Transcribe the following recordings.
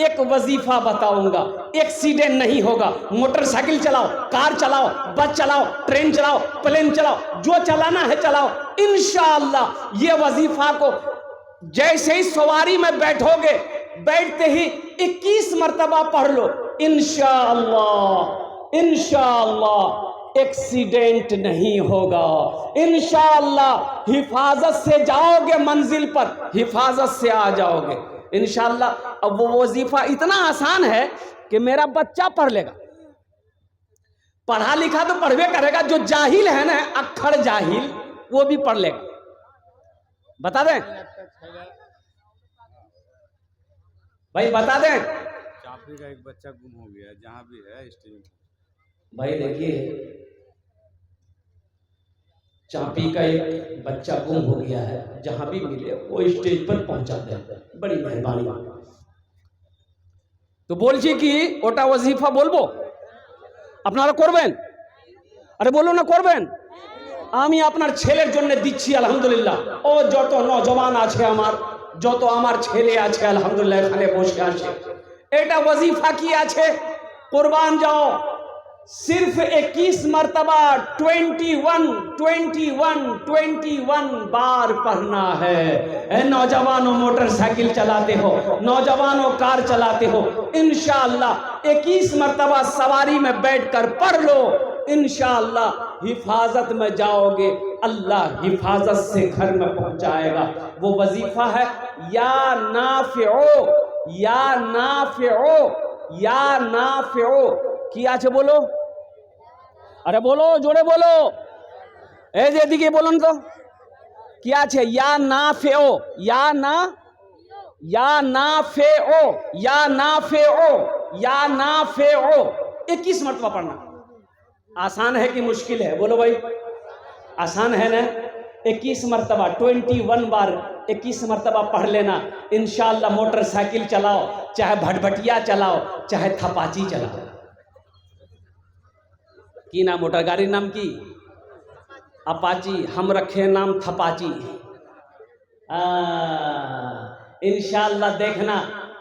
एक वजीफा बताऊंगा, एक्सीडेंट नहीं होगा। मोटरसाइकिल चलाओ, कार चलाओ, बस चलाओ, ट्रेन चलाओ, प्लेन चलाओ, जो चलाना है चलाओ, इंशाअल्लाह ये वजीफा को जैसे ही सवारी में बैठोगे, बैठते ही 21 मर्तबा पढ़ लो, इंशाअल्लाह इंशाअल्लाह एक्सीडेंट नहीं होगा, इंशाअल्लाह हिफाजत से जाओगे मंजिल पर, हिफाजत से आ जाओगे इंशाअल्लाह। अब वो वजीफा इतना आसान है कि मेरा बच्चा पढ़ लेगा, पढ़ा लिखा तो पढ़वे करेगा, जो जाहिल है ना, अक्खर जाहिल, वो भी पढ़ लेगा। बता दें भाई, बता दें। चापी का एक बच्चा गुम हो गया, जहां भी है स्टेज। भाई देखिए, चापी का एक बच्चा गुम हो गया है, जहां भी मिले वो स्टेज पर पहुंचा दे, बड़ी मेहरबानी। तो बोलছি কি ওটা ওয়াজিফা বলবো, আপনারা করবেন? আরে বলুন না করবেন। আমি আপনার ছেলের জন্য দিচ্ছি আলহামদুলিল্লাহ। ও যত নওজওয়ান আছে আমার, যত আমার ছেলে আছে আলহামদুলিল্লাহ এখানে বসে আছে, এটা ওয়াজিফা কি আছে, কুরবান যাও, सिर्फ 21 मरतबा 21 बार पढ़ना है। नौजवानों मोटरसाइकिल चलाते हो, नौजवानों कार चलाते हो, इंशाअल्लाह 21 मरतबा सवारी में बैठकर पढ़ लो, इंशाअल्लाह हिफाजत में जाओगे, अल्लाह हिफाजत से घर में पहुंचाएगा। वो वजीफा है या नाफिओ, या नाफिओ, या नाफिओ। किया আছে बोलो, अरे बोलो, जोड़े बोलो, এই যে এদিকে বলুন তো কি আছে, या नाफिओ, या नाफिओ, या नाफिओ, या नाफिओ। 21 मरतबा पढ़ना। आसान है कि मुश्किल है, बोलो भाई, आसान है ना। 21 मरतबा 21 बार 21 मरतबा पढ़ लेना, इंशाअल्लाह। मोटरसाइकिल चलाओ, चाहे भटभटिया चलाओ, चाहे थपाची चलाओ, की नाम मोटर गाड़ी नाम की अपाची, हम रखे नाम थपाची। इंशाअल्लाह देखना,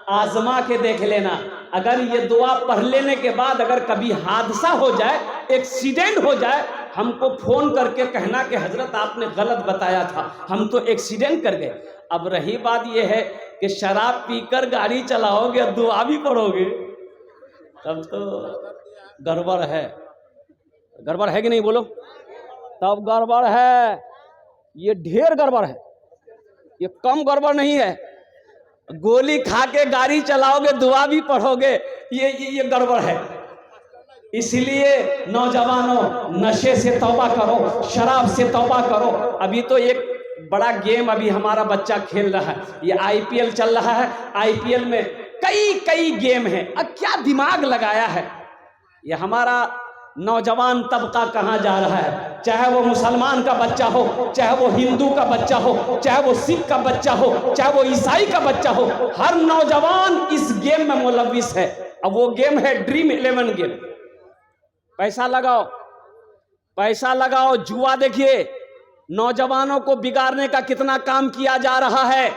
आजमा के देख लेना। अगर ये दुआ पढ़ लेने के बाद अगर कभी हादसा हो जाए, एक्सीडेंट हो जाए, हमको फोन करके कहना कि हजरत आपने गलत बताया था, हम तो एक्सीडेंट कर गए। अब रही बात ये है कि शराब पीकर गाड़ी चलाओगे, दुआ भी पढ़ोगे, तब तो गड़बड़ है। गड़बड़ है कि नहीं बोलो, तब गड़बड़ है, ये ढेर गड़बड़ है, ये कम गड़बड़ नहीं है। गोली खा के गाड़ी चलाओगे, दुआ भी पढ़ोगे, ये गड़बड़ है। इसलिए नौजवानों, नशे से तौबा करो, शराब से तौबा करो। अभी तो एक बड़ा गेम अभी हमारा बच्चा खेल रहा है, ये IPL चल रहा है, IPL में कई गेम है। अब क्या दिमाग लगाया है ये हमारा नौजवान तबका, कहाँ जा रहा है, चाहे वो मुसलमान का बच्चा हो, चाहे वो हिंदू का बच्चा हो, चाहे वो सिख का बच्चा हो, चाहे वो ईसाई का बच्चा हो, हर नौजवान इस गेम में मुलविस है। अब वो गेम है ड्रीम 11 गेम। पैसा लगाओ, पैसा लगाओ, जुआ देखिए, नौजवानों को बिगाड़ने का कितना काम किया जा रहा है,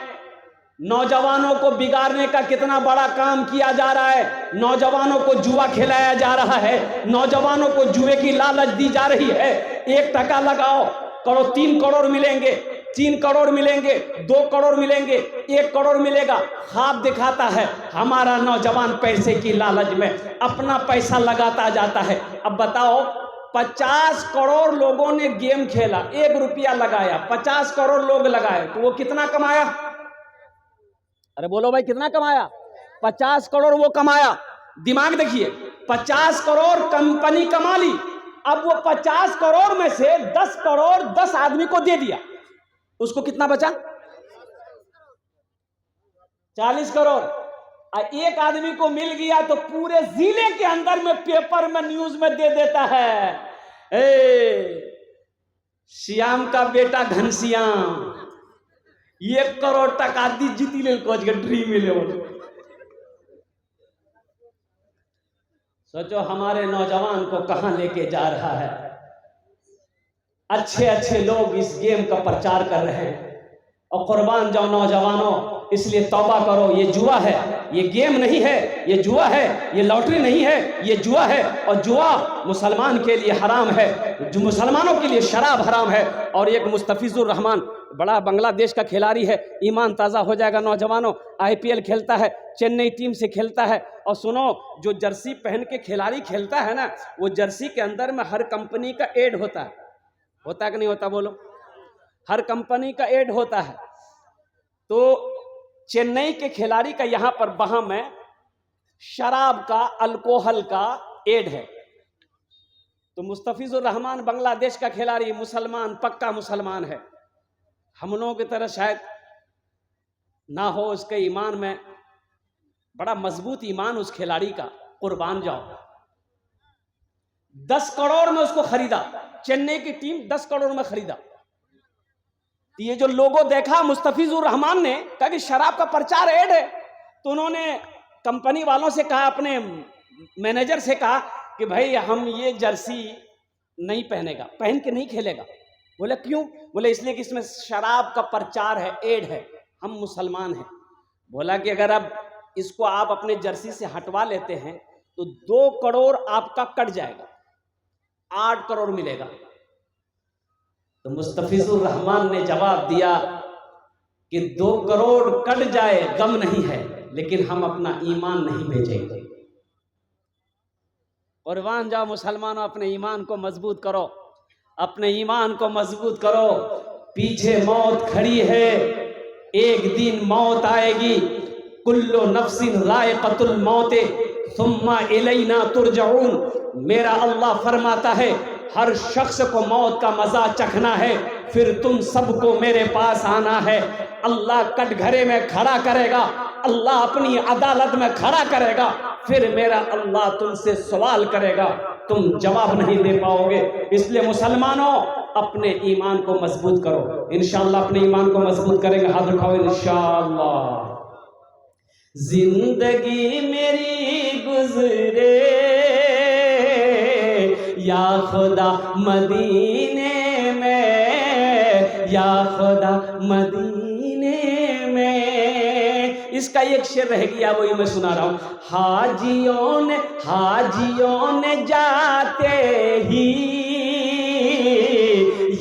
नौजवानों को बिगाड़ने का कितना बड़ा काम किया जा रहा है। नौजवानों को जुआ खिलाया जा रहा है, नौजवानों को जुए की लालच दी जा रही है। 1 टका लगाओ, करो 3 करोड़ मिलेंगे, 3 करोड़ मिलेंगे, 2 करोड़ मिलेंगे, 1 करोड़ मिलेगा। ख्वाब दिखाता है हमारा नौजवान, पैसे की लालच में अपना पैसा लगाता जाता है। अब बताओ, 50 करोड़ लोगों ने गेम खेला, 1 रुपया लगाया, 50 करोड़ लोग लगाए, तो वो कितना कमाया? अरे बोलो भाई, कितना कमाया? 50 करोड़ वो कमाया। दिमाग देखिए, 50 करोड़ कंपनी कमा ली। अब वो 50 करोड़ में से 10 करोड़ 10 आदमी को दे दिया, उसको कितना बचा? 40 करोड़। एक आदमी को मिल गया तो पूरे जिले के अंदर में पेपर में न्यूज में दे देता है, श्याम का बेटा घनश्याम 1 करोड़ टका दी जीती ले कोच के ड्रीम 11। सोचो हमारे नौजवान को कहां लेके जा रहा है। अच्छे अच्छे लोग इस गेम का प्रचार कर रहे हैं, और कुर्बान जाओ नौजवानों, इसलिए तौबा करो। ये जुआ है, ये गेम नहीं है, ये जुआ है, ये लॉटरी नहीं है, ये जुआ है। और जुआ मुसलमान के लिए हराम है, जो मुसलमानों के लिए शराब हराम है। और एक मुस्तफिजुर रहमान बड़ा बांग्लादेश का खिलाड़ी है, ईमान ताज़ा हो जाएगा नौजवानों। IPL खेलता है, चेन्नई टीम से खेलता है। और सुनो, जो जर्सी पहन के खिलाड़ी खेलता है ना, वो जर्सी के अंदर में हर कंपनी का एड होता है कि नहीं होता? बोलो, हर कंपनी का एड होता है। तो चेन्नई के खिलाड़ी का यहाँ पर वहां में शराब का, अल्कोहल का एड है। तो मुस्तफिजुर रहमान बांग्लादेश का खिलाड़ी मुसलमान, पक्का मुसलमान है। हम लोगों की तरह शायद ना हो, उसके ईमान में बड़ा मजबूत ईमान उस खिलाड़ी का, कुर्बान जाओ। 10 करोड़ में उसको खरीदा, चेन्नई की टीम 10 करोड़ में खरीदा। तो ये जो लोगो देखा मुस्तफिजुर रहमान ने, कहा कि शराब का प्रचार ऐड है। तो उन्होंने कंपनी वालों से कहा, अपने मैनेजर से कहा कि भाई हम ये जर्सी नहीं पहनेगा, पहन के नहीं खेलेगा। बोले क्यों? बोले इसलिए कि इसमें शराब का प्रचार है, ऐड है, हम मुसलमान हैं। बोला कि अगर अब इसको आप अपने जर्सी से हटवा लेते हैं तो 2 करोड़ आपका कट जाएगा, 8 करोड़ मिलेगा। तो मुस्तफिजुर रहमान ने जवाब दिया कि 2 करोड़ कट जाए गम नहीं है, लेकिन हम अपना ईमान नहीं बेचेंगे। कुर्बान जाओ मुसलमानों, अपने ईमान को मजबूत करो, अपने ईमान को मजबूत करो। पीछे मौत खड़ी है, एक दिन मौत आएगी। कुल्लु नफ्सिन रायक़तुल मौत सुम्मा इलैना तुरजऊन। मेरा अल्लाह फरमाता है, हर शख्स को मौत का मजा चखना है, फिर तुम सबको मेरे पास आना है। अल्लाह कटघरे में खड़ा करेगा, अल्लाह अपनी अदालत में खड़ा करेगा, फिर मेरा अल्लाह तुमसे सवाल करेगा, तुम जवाब नहीं दे पाओगे। इसलिए मुसलमानों, अपने ईमान को मजबूत करो। इंशाअल्लाह अपने ईमान को मजबूत करेंगे, हाथ उठाओ इंशाअल्लाह। जिंदगी मेरी गुजरे या खुदा मदीने में, या खुदा मदीने में। इसका एक शेर रह गया, वही मैं सुना रहा हूँ। हाजियों ने जाते ही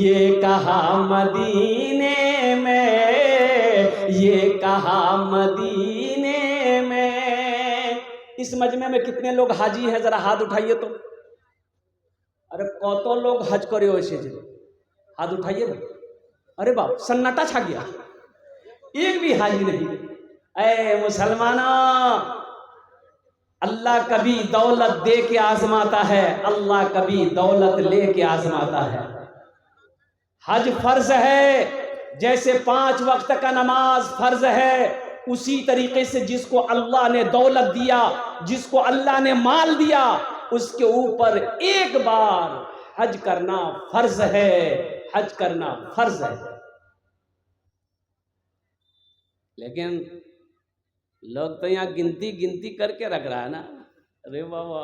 ये कहा मदीने में, ये कहा मदीने में। इस मजमे में कितने लोग हाजी हैं, जरा हाथ उठाइए तो। अरे कौतो लोग हज करे हो ऐसे, हाथ उठाइए ना। अरे बाप, सन्नाटा छा गया, एक भी हाजी नहीं। ऐ मुसलमानों, अल्लाह कभी दौलत दे के आजमाता है, अल्लाह कभी दौलत ले के आजमाता है। हज फर्ज है, जैसे 5 वक्त का नमाज फर्ज है, उसी तरीके से जिसको अल्लाह ने दौलत दिया, जिसको अल्लाह ने माल दिया, उसके ऊपर एक बार हज करना फर्ज है, हज करना फर्ज है। लेकिन लोग तो यहाँ गिनती करके रख रहा है ना। अरे बाबा,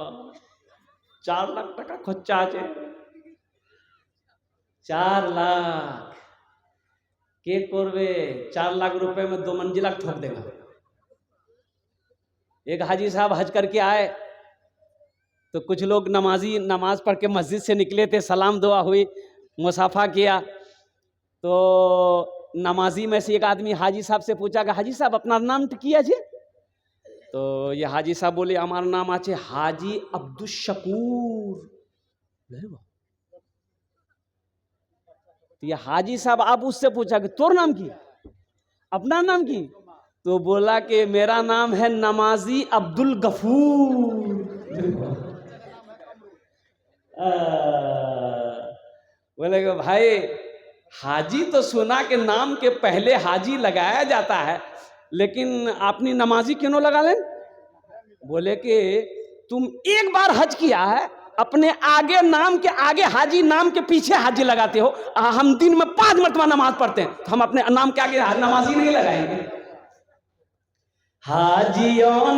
4 लाख टका खर्चा है, 4 लाख के करवे, 4 लाख रुपए में 2 मंजिला ठोक देगा। एक हाजी साहब हज करके आए तो कुछ लोग नमाज पढ़ के मस्जिद से निकले थे, सलाम दुआ हुई, मुसाफा किया। तो नमाजी में से एक आदमी हाजी साहब से पूछा कि हाजी साहब अपना नाम किया जी? तो ये हाजी साहब बोले, हमारा नाम आछे हाजी अब्दुल शकूर। तो ये हाजी साहब आप उससे पूछा कि तोर नाम की, अपना नाम की? तो बोला कि मेरा नाम है नमाजी अब्दुल गफूर। बोले कि भाई, हाजी तो सुना कि नाम के पहले हाजी लगाया जाता है, लेकिन आपने नमाजी क्यों लगा लें? बोले कि तुम एक बार हज किया है, अपने आगे नाम के आगे हाजी, नाम के पीछे हाजी लगाते हो। हम दिन में 5 मरतबा नमाज पढ़ते हैं, तो हम अपने नाम के आगे नमाजी नहीं लगाएंगे। हाजियों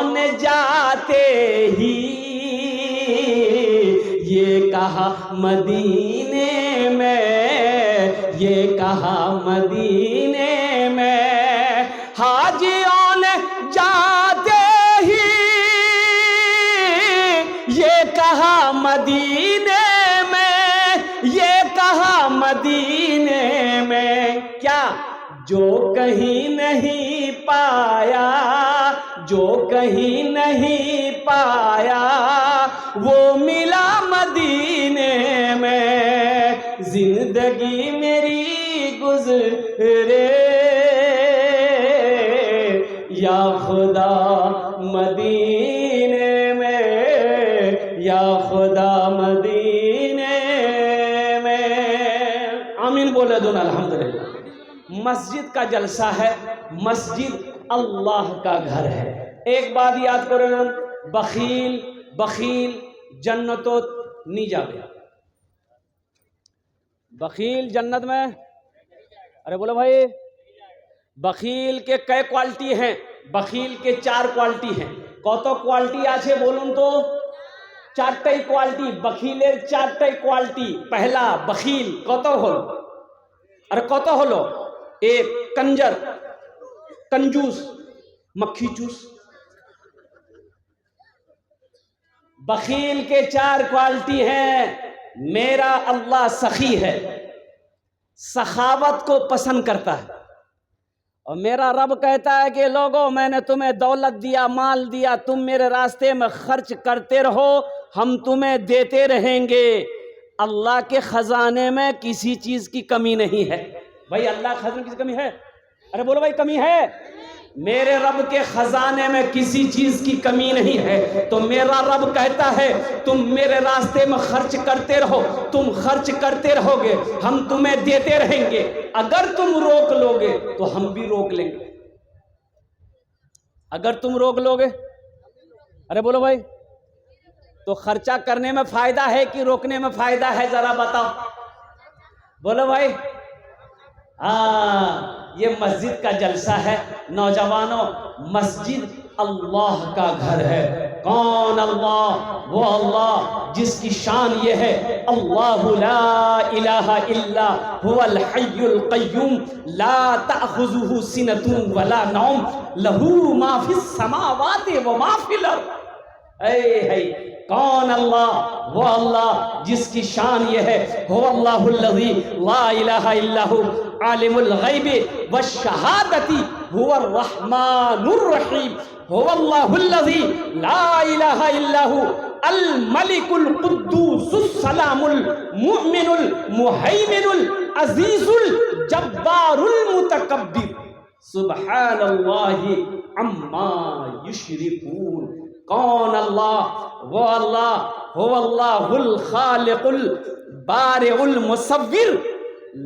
ने जाते ही ये कहा मदीने में, ये कहा मदीने में हाजियों ने जाते ही, ये कहा मदीने में, ये कहा मदीने में, क्या जो कहीं नहीं पाया, जो कहीं नहीं पाया वो मिला मदीने में। जिंदगी मेरी गुजरे या खुदा मदीने में, या खुदा मदीने में। आमीन बोले दोनों अल्हम्दुलिल्लाह। मस्जिद का जलसा है, मस्जिद अल्लाह का घर है। एक बात याद करो ना, बखील बखील जन्नतो नहीं जावे। बखील जन्नत में, अरे बोलो भाई, बखील के कई क्वालिटी हैं? बखील के 4 क्वालिटी हैं। कत क्वालिटी आछे बोलून तो? 4टाई क्वालिटी, बखीलेर 4टाई क्वालिटी। पहला बखील कत हलो, अरे कत हलो? एक कंजर, कंजूस, मक्खी चूस। बखील के 4 क्वालिटी हैं। मेरा अल्लाह सखी है, सखावत को पसंद करता है। और मेरा रब कहता है कि लोगों, मैंने तुम्हें दौलत दिया, माल दिया, तुम मेरे रास्ते में खर्च करते रहो, हम तुम्हें देते रहेंगे। अल्लाह के खजाने में किसी चीज की कमी नहीं है। भाई अल्लाह के खजाने की कमी है? अरे बोलो भाई, कमी है? मेरे रब के खजाने में किसी चीज की कमी नहीं है। तो मेरा रब कहता है तुम मेरे रास्ते में खर्च करते रहो, तुम खर्च करते रहोगे, हम तुम्हें देते रहेंगे। अगर तुम रोक लोगे तो हम भी रोक लेंगे। अगर तुम रोक लोगे, अरे बोलो भाई, तो खर्चा करने में फायदा है कि रोकने में फायदा है? जरा बताओ, बोलो भाई। हाँ, ये मस्जिद का जलसा है। नौजवानों, मस्जिद अल्लाह का घर है। कौन अल्लाह? वो अल्लाह जिसकी शान ये है, अल्लाहु ला इलाहा इल्ला हुवल हय्युल क़य्यूम ला तअख़ुज़ुहु सिनतुन वला नौम लहू मा फिस समावाति व मा फिल अर्ज़। कौन अल्लाह? वो अल्लाह जिसकी शान ये है, हुवल्लाहुल्लज़ी ला इलाहा इल्ला हु आलिमुल ग़ैबि वश्शहादति हुवर रहमानुर रहीम। हुवल्लाहुल्लज़ी ला इलाहा इल्ला हु अल मलिकुल कुद्दूसुस सलामुल मुमिनुल मुहैमिनुल अज़ीज़ुल जब्बारुल मुतकब्बिर सुब्हानल्लाहि अम्मा युश्रिकून। कौन अल्लाह? वो अल्लाह, हो अल्लाहुल खालिकुल बारिउल मुसव्विर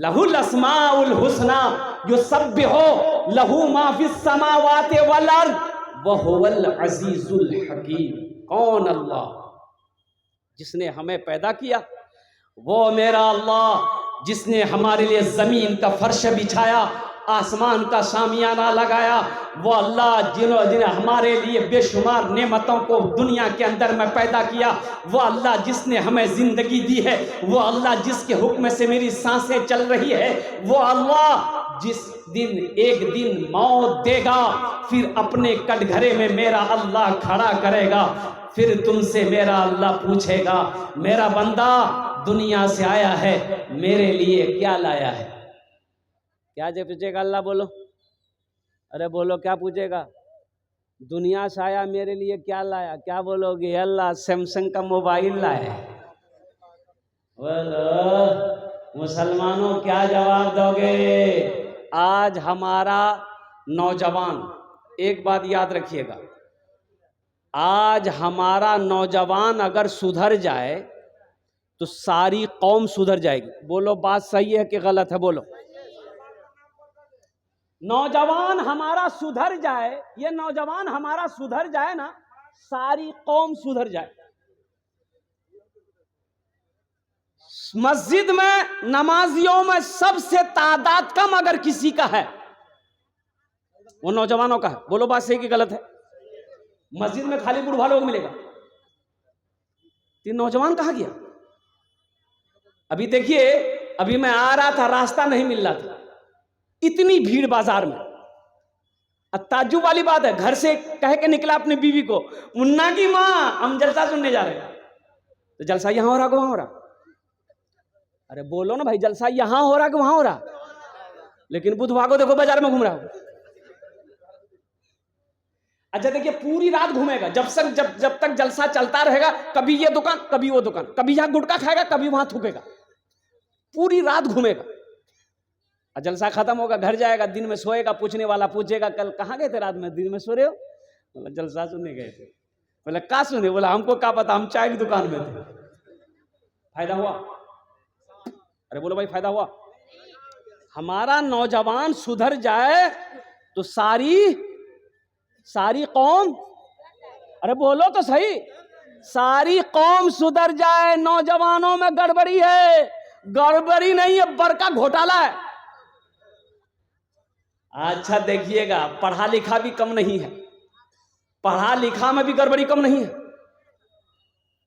लहुल अस्माउल हुस्ना युसब्बिहु लहू मा फिस समावाति वल अर्द व हुवल अजीजुल हकीम। कौन अल्लाह? जिसने हमें पैदा किया, वो मेरा अल्लाह जिसने हमारे लिए जमीन का फर्श बिछाया, आसमान का शामियाना लगाया, वो अल्लाह जिन्होंने हमारे लिए बेशुमार नेमतों को दुनिया के अंदर में पैदा किया, वो अल्लाह जिसने हमें ज़िंदगी दी है, वो अल्लाह जिसके हुक्म से मेरी सांसें चल रही है, वो अल्लाह जिस दिन एक दिन मौत देगा, फिर अपने कटघरे में मेरा अल्लाह खड़ा करेगा, फिर तुमसे मेरा अल्लाह पूछेगा, मेरा बंदा दुनिया से आया है, मेरे लिए क्या लाया है? क्या जो पूछेगा अल्लाह? बोलो, अरे बोलो, क्या पूछेगा? दुनिया से आया, मेरे लिए क्या लाया? क्या बोलोगे? अल्लाह सैमसंग का मोबाइल लाया। बोलो मुसलमानों, क्या जवाब दोगे? आज हमारा नौजवान, एक बात याद रखिएगा, आज हमारा नौजवान अगर सुधर जाए तो सारी कौम सुधर जाएगी। बोलो बात सही है कि गलत है? बोलो। नौजवान हमारा सुधर जाए, ये नौजवान हमारा सुधर जाए ना, सारी कौम सुधर जाए। मस्जिद में नमाजियों में सबसे तादाद कम अगर किसी का है, वो नौजवानों का है। बोलो बात सही कि गलत है? मस्जिद में खाली बूढ़ा लोग मिलेगा, तीन नौजवान कहाँ गया? अभी देखिए अभी मैं आ रहा था, रास्ता नहीं मिल रहा था, इतनी भीड़ बाजार में। अब ताज्जुब वाली बात है, घर से कह के निकला अपनी बीवी को, मुन्ना की माँ हम जलसा सुनने जा रहे हैं। तो जलसा यहां हो रहा कि वहां हो रहा? अरे बोलो ना भाई, जलसा यहां हो रहा कि वहां हो रहा? लेकिन बुधवार को देखो बाजार में घूम रहा हो। अच्छा देखिए, पूरी रात घूमेगा, जब तक जलसा चलता रहेगा, कभी ये दुकान कभी वो दुकान, कभी यहां गुटखा खाएगा कभी वहां थूकेगा, पूरी रात घूमेगा। और जलसा खत्म होगा, घर जाएगा, दिन में सोएगा, पूछने वाला पूछेगा कल कहाँ गए थे रात में, दिन में सो रहे हो? बोला जलसा सुनने गए थे। बोला का सुने? बोला हमको क्या पता, हम चाय की दुकान में थे। फायदा हुआ? अरे बोलो भाई, फायदा हुआ? हमारा नौजवान सुधर जाए तो सारी कौम, अरे बोलो तो सही, सारी कौम सुधर जाए। नौजवानों में गड़बड़ी है, गड़बड़ी नहीं है, बड़का घोटाला है। अच्छा देखिएगा, पढ़ा लिखा भी कम नहीं है, पढ़ा लिखा में भी गड़बड़ी कम नहीं है,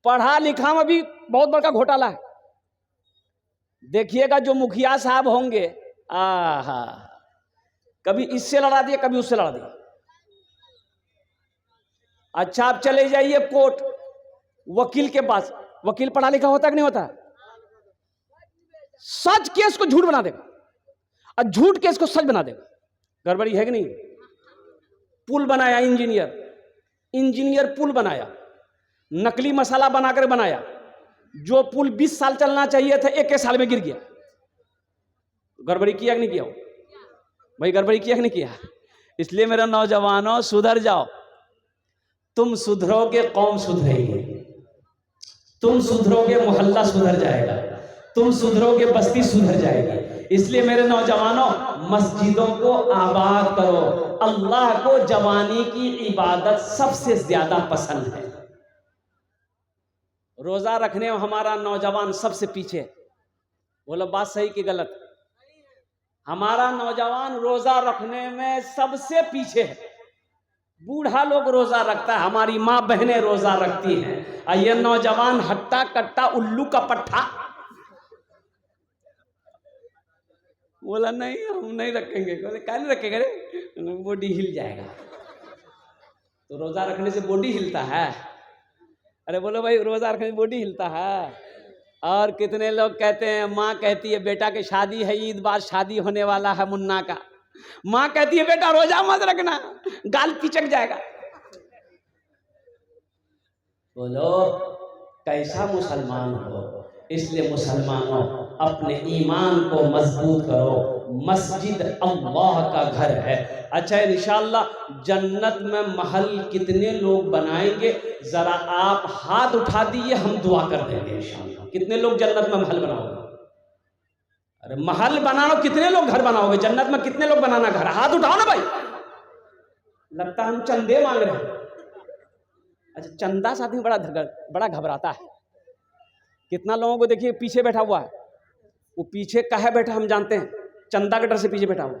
पढ़ा लिखा में भी बहुत बड़का घोटाला है। देखिएगा जो मुखिया साहब होंगे, आहा, कभी इससे लड़ा दिए कभी उससे लड़ा दिए। अच्छा आप चले जाइए कोर्ट, वकील के पास, वकील पढ़ा लिखा होता कि नहीं होता? सच केस को झूठ बना देगा और झूठ केस को सच बना देगा। गड़बड़ी है कि नहीं? पुल बनाया इंजीनियर पुल बनाया, नकली मसाला बनाकर बनाया, जो पुल 20 साल चलना चाहिए था 1 साल में गिर गया। गड़बड़ी किया कि नहीं किया? भाई गड़बड़ी किया कि नहीं किया? इसलिए मेरे नौजवानों सुधर जाओ। तुम सुधरोगे कौम सुधरेगी, तुम सुधरोगे मोहल्ला सुधर जाएगा, तुम सुधरोगे बस्ती सुधर जाएगी। इसलिए मेरे नौजवानों मस्जिदों को आबाद करो। अल्लाह को जवानी की इबादत सबसे ज्यादा पसंद है। रोजा रखने में हमारा नौजवान सबसे पीछे। बोलो बात सही कि गलत? हमारा नौजवान रोजा रखने में सबसे पीछे है। बूढ़ा लोग रोजा रखता है, हमारी माँ बहनें रोजा रखती हैं, और ये नौजवान हट्टा कट्टा उल्लू का पट्टा। बोला नहीं हम नहीं रखेंगे। बोले क्या नहीं रखेंगे? बॉडी हिल जाएगा। तो रोजा रखने से बॉडी हिलता है? अरे बोलो भाई, रोजा रखने से बॉडी हिलता है। और कितने लोग कहते हैं, माँ कहती है बेटा की शादी है, ईद बाद शादी होने वाला है मुन्ना का, माँ कहती है बेटा रोजा मत रखना, गाल पिचक जाएगा। बोलो कैसा मुसलमान हो? इसलिए मुसलमानों अपने ईमान को मजबूत करो। मस्जिद अल्लाह का घर है। अच्छा इंशाअल्लाह जन्नत में महल कितने लोग बनाएंगे, जरा आप हाथ उठा दीजिए, हम दुआ कर देंगे इंशाअल्लाह। कितने लोग जन्नत में महल बनाओगे? अरे महल बनाओ, कितने लोग घर बनाओगे जन्नत में? कितने लोग बनाना घर? हाथ उठाओ ना भाई। लगता है हम चंदे मांग रहे हैं। अच्छा चंदा से आदमी बड़ा घबराता है। कितना लोगों को देखिए पीछे बैठा हुआ है, वो पीछे काहे बैठा हम जानते हैं, चंदा के डर से पीछे बैठा हुआ।